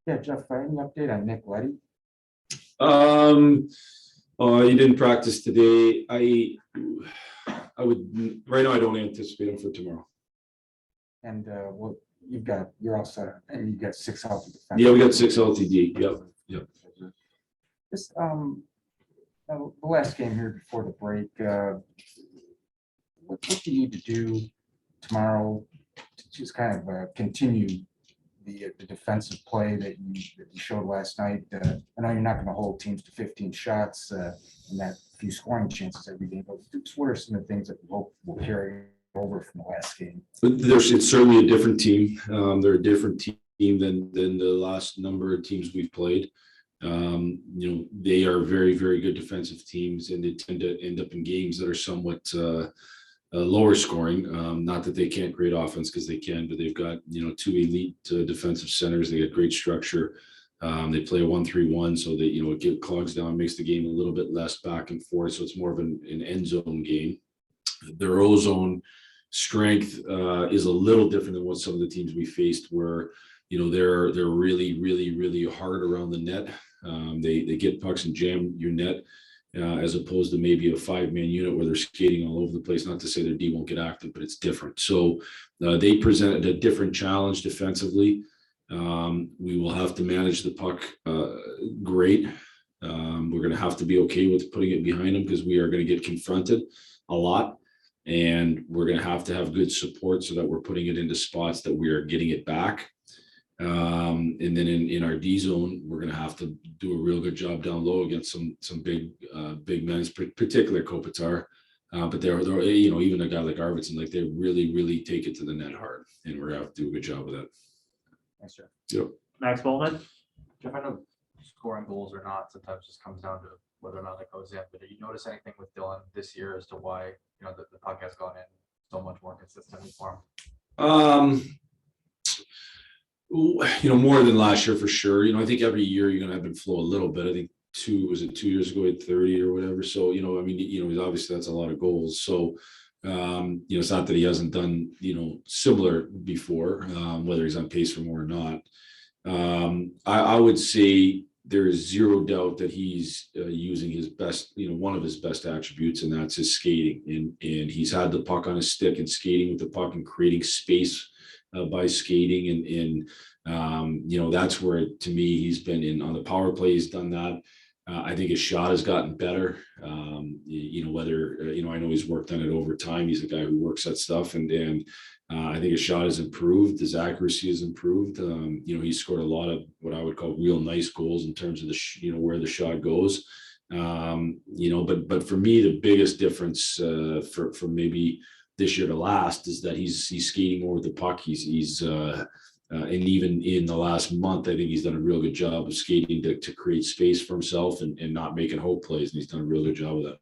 Yeah, Jeff, any update on Nick Letty? Um, he didn't practice today. I would right now. I don't anticipate him for tomorrow. And well, you're all set, and you got 6 healthy defenders. Yeah, we got 6 LTD. Yep. Just the last game here before the break. What do you need to do tomorrow to just kind of continue the defensive play that you showed last night? I know you're not going to hold teams to 15 shots and that few scoring chances every game, but what are some of the things that we hope will carry over from the last game? It's certainly a different team. They're a different team than the last number of teams we've played. They are very, very good defensive teams, and they tend to end up in games that are somewhat lower scoring. Not that they can't create offense, because they can, but they've got 2 elite defensive centers. They got great structure. They play a 1-3-1, so that it clogs down, makes the game a little bit less back and forth. So it's more of an end zone game. Their ozone strength is a little different than what some of the teams we faced, where they're really, really, really hard around the net. They get pucks and jam your net, as opposed to maybe a 5-man unit where they're skating all over the place. Not to say their D won't get active, but it's different. So they presented a different challenge defensively. We will have to manage the puck great. We're going to have to be okay with putting it behind them, because we are going to get confronted a lot. And we're going to have good support so that we're putting it into spots that we are getting it back. And then in our D zone, we're going to have to do a real good job down low against some big men, particularly Kopitar. But they're even a guy like Arvidsson, like they really, really take it to the net hard, and we're going to have to do a good job of that. Thanks, Jeff. Yep. Max Bowman. Jeff, I know scoring goals or not sometimes just comes down to whether or not it goes in. But did you notice anything with Dylan this year as to why the puck has gone in so much more consistently for him? More than last year for sure. I think every year you're gonna have him flow a little bit. I think 2 years ago he had 30 or whatever. So obviously that's a lot of goals. So it's not that he hasn't done similar before, whether he's on pace for more or not. I would say there is zero doubt that he's using his best, one of his best attributes, and that's his skating. And he's had the puck on his stick and skating with the puck and creating space by skating. And that's where, to me, he's been on the power play. He's done that. I think his shot has gotten better. I know he's worked on it over time. He's a guy who works that stuff, and I think his shot has improved. His accuracy has improved. He's scored a lot of what I would call real nice goals in terms of where the shot goes. But for me, the biggest difference for maybe this year to last is that he's skating more with the puck. And even in the last month, I think he's done a real good job of skating to create space for himself and not making hope plays. And he's done a real good job of that.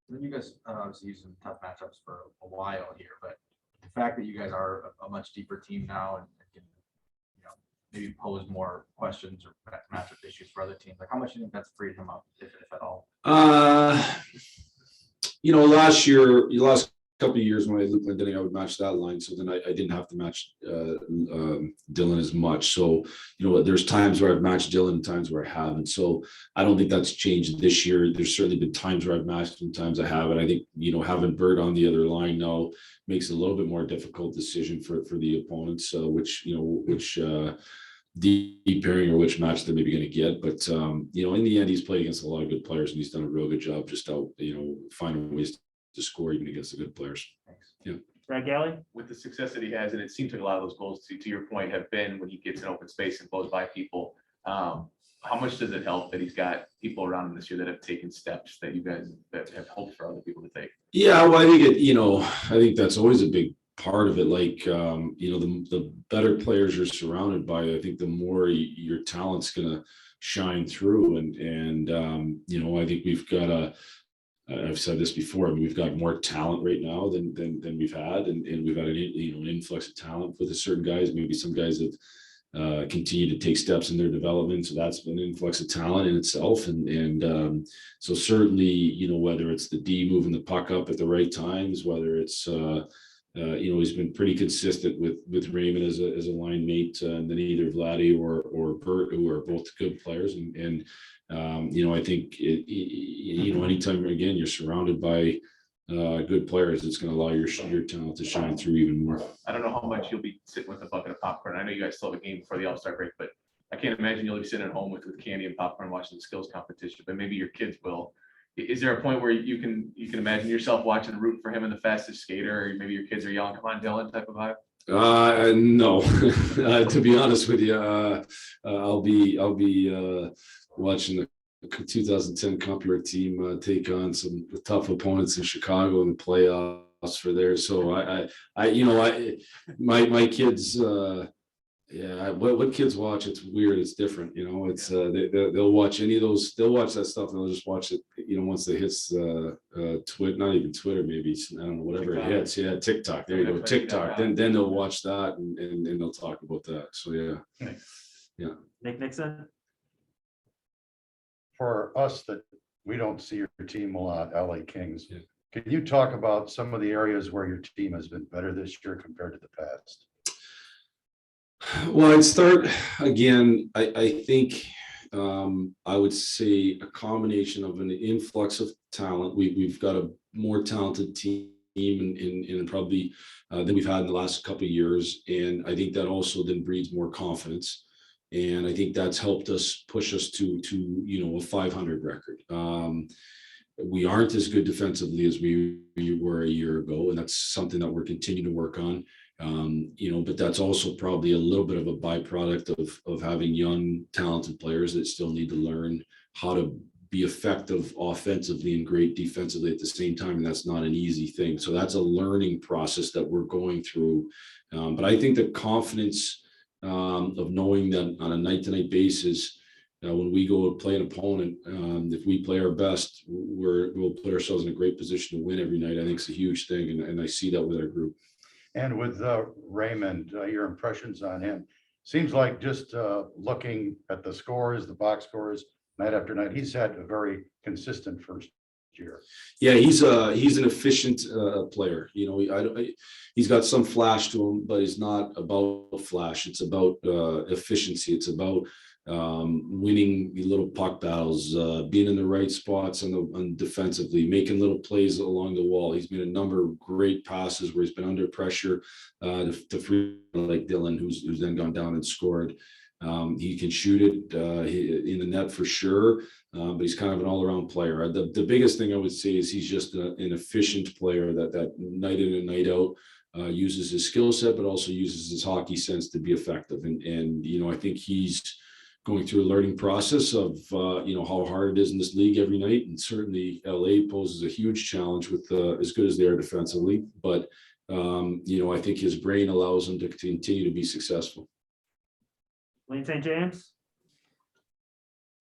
You guys obviously using tough matchups for a while here, but the fact that you guys are a much deeper team now and can, maybe pose more questions or matchup issues for other teams, like how much do you think that's freed him up, if at all? Last couple of years when I looked at Dylan, I would match that line. So then I didn't have to match Dylan as much. So, there's times where I've matched Dylan and times where I haven't. So I don't think that's changed this year. There's certainly been times where I've matched and times I haven't. I think, having Bird on the other line now makes it a little bit more difficult decision for the opponents, which deep pairing or which match they're maybe going to get. But, in the end, he's played against a lot of good players, and he's done a real good job just out, finding ways to score even against the good players. Thanks. Yeah. Brad Galley. With the success that he has, and it seems like a lot of those goals, to your point, have been when he gets in open space and blows by people. How much does it help that he's got people around him this year that have taken steps that you guys that have hoped for other people to take? Yeah, well, I think that's always a big part of it. Like, the better players you're surrounded by, I think the more your talent's gonna shine through. And I think we've got I've said this before. I mean, we've got more talent right now than we've had, and we've had an influx of talent with certain guys. Maybe some guys have continued to take steps in their development, so that's been an influx of talent in itself. And so certainly, whether it's the D moving the puck up at the right times, whether it's he's been pretty consistent with Raymond as a line mate, and then either Vladdy or Bert, who are both good players. And I think anytime again you're surrounded by good players, it's going to allow your talent to shine through even more. I don't know how much you'll be sitting with a bucket of popcorn. I know you guys still have a game before the All-Star break, but I can't imagine you'll be sitting at home with candy and popcorn watching the skills competition, but maybe your kids will. Is there a point where you can imagine yourself watching, rooting for him in the fastest skater, or maybe your kids are yelling, "Come on, Dylan," type of vibe? No, to be honest with you, I'll be watching the 2010 Computer team take on some tough opponents in Chicago in the playoffs for there. So my kids. What kids watch, it's weird, it's different, it's they'll watch any of those, they'll watch that stuff and they'll just watch it, once it hits Twitter, not even Twitter, maybe I don't know, whatever it hits. Yeah, TikTok, there you go, TikTok, then they'll watch that and they'll talk about that. So yeah. Nick Nixon. For us that we don't see your team a lot, LA Kings, Yeah. Can you talk about some of the areas where your team has been better this year compared to the past? Well, I'd start again. I think I would say a combination of an influx of talent. We've got a more talented team in probably than we've had in the last couple of years, and I think that also then breeds more confidence. And I think that's helped us push us to a 500 record. We aren't as good defensively as we were a year ago, and that's something that we're continuing to work on. But that's also probably a little bit of a byproduct of having young, talented players that still need to learn how to be effective offensively and great defensively at the same time. And that's not an easy thing. So that's a learning process that we're going through. But I think the confidence of knowing that on a night-to-night basis, when we go play an opponent, if we play our best, we'll put ourselves in a great position to win every night. I think it's a huge thing. And I see that with our group. And with Raymond, your impressions on him, seems like just looking at the scores, the box scores, night after night, he's had a very consistent first year. Yeah, he's an efficient player. He's got some flash to him, but he's not about flash. It's about efficiency. It's about winning the little puck battles, being in the right spots on defensively, making little plays along the wall. He's made a number of great passes where he's been under pressure to free, like Dylan, who's then gone down and scored. He can shoot it in the net for sure, but he's kind of an all-around player. The biggest thing I would say is he's just an efficient player that night in and night out uses his skill set, but also uses his hockey sense to be effective. And I think he's going through a learning process of how hard it is in this league every night, and certainly LA poses a huge challenge with as good as they are defensively. But I think his brain allows him to continue to be successful. Wayne St. James.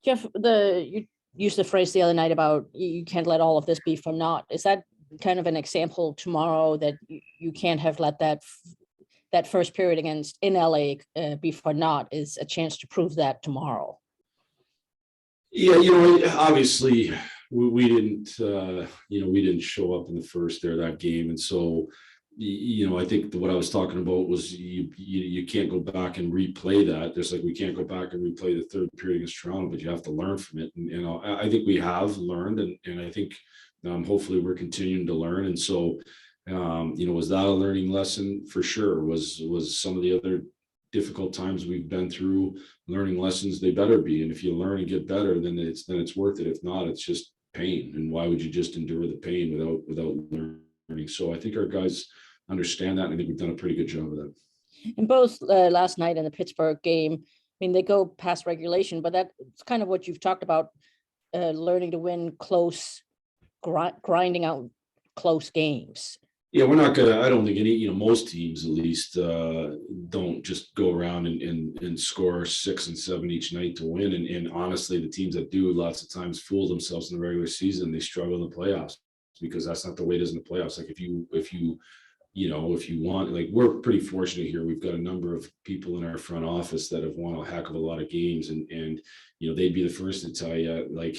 Jeff, you used the phrase the other night about you can't let all of this be for naught. Is that kind of an example tomorrow that you can't have let that first period in LA be for naught? Is a chance to prove that tomorrow? Yeah, obviously we didn't show up in the first there that game, and so I think what I was talking about was you can't go back and replay that. Just like we can't go back and replay the third period against Toronto, but you have to learn from it. And I think we have learned, and I think hopefully we're continuing to learn. And so was that a learning lesson? For sure. Was some of the other difficult times we've been through learning lessons? They better be. And if you learn and get better, then it's worth it. If not, it's just pain. And why would you just endure the pain without learning? So I think our guys understand that, and I think we've done a pretty good job of that. In both last night and the Pittsburgh game, I mean, they go past regulation, but that's kind of what you've talked about, learning to win close, grinding out close games. Yeah, we're not gonna. I don't think most teams at least don't just go around and score 6 and 7 each night to win. And honestly, the teams that do lots of times fool themselves in the regular season. They struggle in the playoffs because that's not the way it is in the playoffs. Like if you if you want, like, we're pretty fortunate here. We've got a number of people in our front office that have won a heck of a lot of games, and they'd be the first to tell you, like,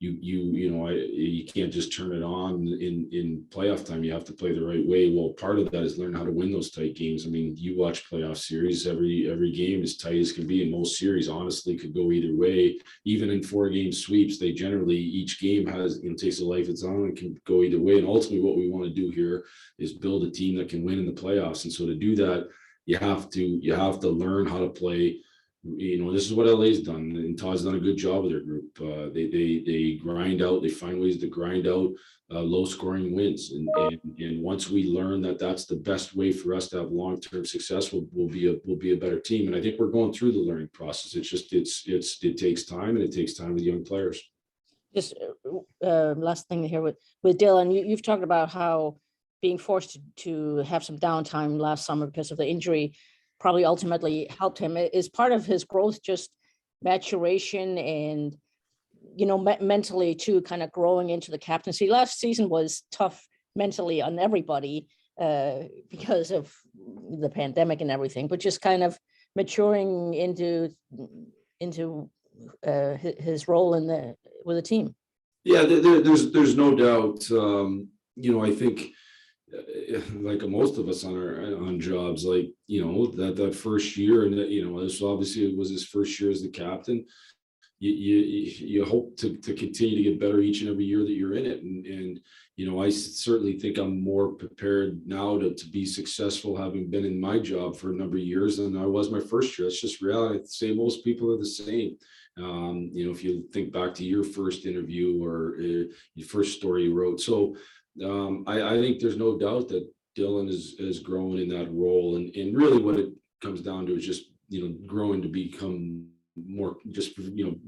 you can't just turn it on in playoff time. You have to play the right way. Well, part of that is learn how to win those tight games. I mean, you watch playoff series, every game is tight as can be, and most series honestly could go either way. Even in 4-game sweeps, they generally, each game has, takes a life of its own and can go either way. And ultimately what we want to do here is build a team that can win in the playoffs. And so to do that, you have to learn how to play. This is what LA's done, and Todd's done a good job with their group. They grind out, they find ways to grind out low scoring wins. And once we learn that that's the best way for us to have long-term success, we'll be a better team. And I think we're going through the learning process. It's just, it takes time, and it takes time with young players. Just last thing here with Dylan, you've talked about how being forced to have some downtime last summer because of the injury probably ultimately helped him. Is part of his growth just maturation and, mentally too, kind of growing into the captaincy? Last season was tough mentally on everybody because of the pandemic and everything, but just kind of maturing into his role with the team. Yeah, there's no doubt. I think, like most of us on jobs, like, that first year, and this obviously was his first year as the captain. You hope to continue to get better each and every year that you're in it. And I certainly think I'm more prepared now to be successful, having been in my job for a number of years than I was my first year. It's just reality. I'd say most people are the same. If you think back to your first interview or your first story you wrote. So I think there's no doubt that Dylan is growing in that role. And really what it comes down to is just, growing to become more, just,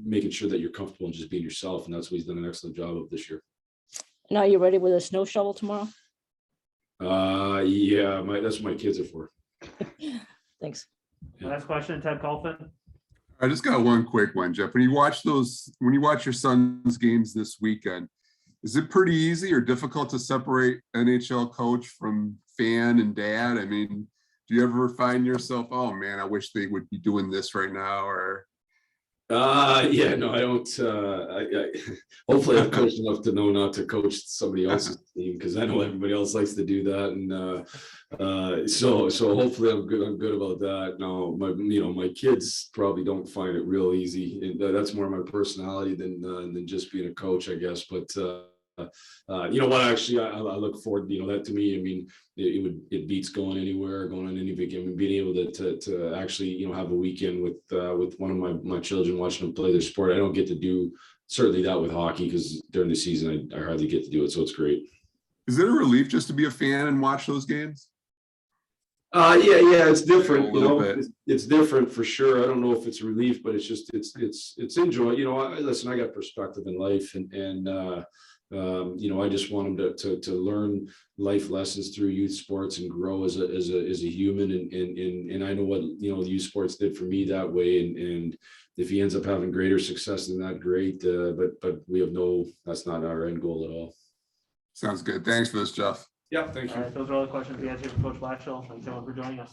making sure that you're comfortable and just being yourself. And that's what he's done an excellent job of this year. Now you ready with a snow shovel tomorrow? Yeah, that's what my kids are for. Thanks. Last question, Ted Colton. I just got one quick one, Jeff. When you watch your son's games this weekend, is it pretty easy or difficult to separate NHL coach from fan and dad? I mean, do you ever find yourself, oh man, I wish they would be doing this right now? Or yeah, no, I don't. Hopefully I'm coached enough to know not to coach somebody else's team, because I know everybody else likes to do that. And so hopefully I'm good about that. No, my kids probably don't find it real easy, and that's more my personality than just being a coach, I guess. But what actually I look forward, that to me, I mean, it beats going anywhere, going on any big game, and being able to actually, have a weekend with one of my children, watching them play their sport. I don't get to do certainly that with hockey, because during the season I hardly get to do it. So it's great. is it a relief just to be a fan and watch those games? Yeah, it's different. A little bit. It's different for sure. I don't know if it's relief, but it's just it's enjoy. Listen, I got perspective in life, and I just want them to learn life lessons through youth sports and grow as a human. And I know what, youth sports did for me that way. And if he ends up having greater success than that, great. But that's not our end goal at all. Sounds good. Thanks for this, Jeff. Yeah, thank All you. right, those are all the questions we had here from Coach Blashill. Thanks everyone for joining us.